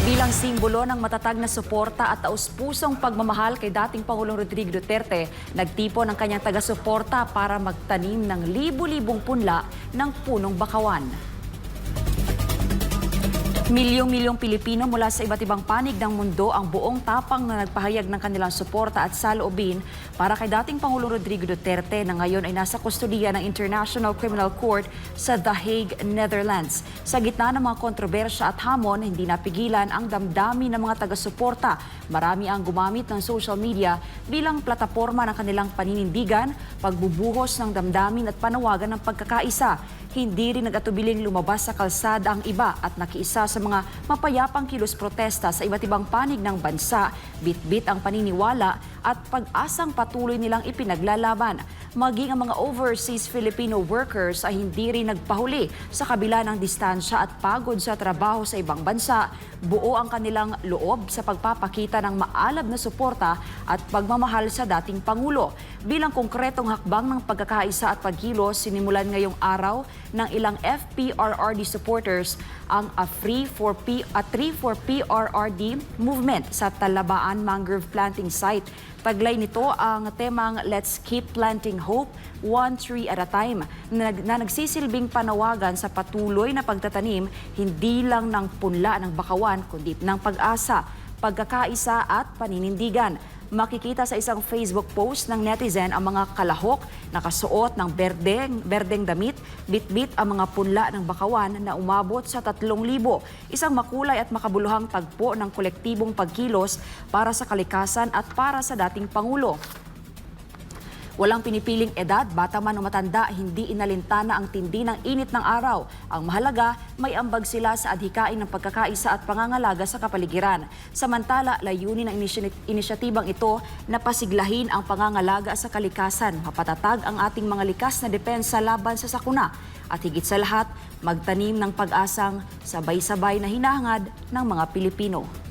Bilang simbolo ng matatag na suporta at taus-pusong pagmamahal kay dating Pangulong Rodrigo Duterte, nagtipon ang kanyang taga-suporta para magtanim ng libu-libong punla ng punong bakawan. Milyong-milyong Pilipino mula sa iba't ibang panig ng mundo ang buong tapang na nagpahayag ng kanilang suporta at saloobin para kay dating Pangulong Rodrigo Duterte na ngayon ay nasa kustudiya ng International Criminal Court sa The Hague, Netherlands. Sa gitna ng mga kontrobersya at hamon, hindi napigilan ang damdamin ng mga taga-suporta. Marami ang gumamit ng social media bilang plataporma ng kanilang paninindigan, pagbubuhos ng damdamin at panawagan ng pagkakaisa. Hindi rin nag-atubiling lumabas sa kalsada ang iba at nakiisa sa mga mapayapang kilos protesta sa iba't ibang panig ng bansa, bitbit ang paniniwala at pag-asang patuloy nilang ipinaglalaban. Maging ang mga overseas Filipino workers ay hindi rin nagpahuli sa kabila ng distansya at pagod sa trabaho sa ibang bansa. Buo ang kanilang loob sa pagpapakita ng maalab na suporta at pagmamahal sa dating Pangulo. Bilang konkretong hakbang ng pagkakaisa at pagkilos, sinimulan ngayong araw ng ilang FPRRD supporters ang a 3 for PRRD movement sa Talabaan Mangrove Planting Site. Taglay nito ang temang Let's Keep Planting Hope, One Tree at a Time, na nagsisilbing panawagan sa patuloy na pagtatanim hindi lang ng punla ng bakawan kundi ng pag-asa, pagkakaisa at paninindigan. Makikita sa isang Facebook post ng netizen ang mga kalahok nakasuot ng berdeng damit, bitbit ang mga punla ng bakawan na umabot sa 3,000. Isang makulay at makabuluhang tagpo ng kolektibong pagkilos para sa kalikasan at para sa dating Pangulo. Walang pinipiling edad, bata man o matanda, hindi inalintana ang tindi ng init ng araw. Ang mahalaga, may ambag sila sa adhikain ng pagkakaisa at pangangalaga sa kapaligiran. Samantala, layunin ng inisyatibang ito na pasiglahin ang pangangalaga sa kalikasan, mapatatag ang ating mga likas na depensa laban sa sakuna, at higit sa lahat, magtanim ng pag-asang sabay-sabay na hinahangad ng mga Pilipino.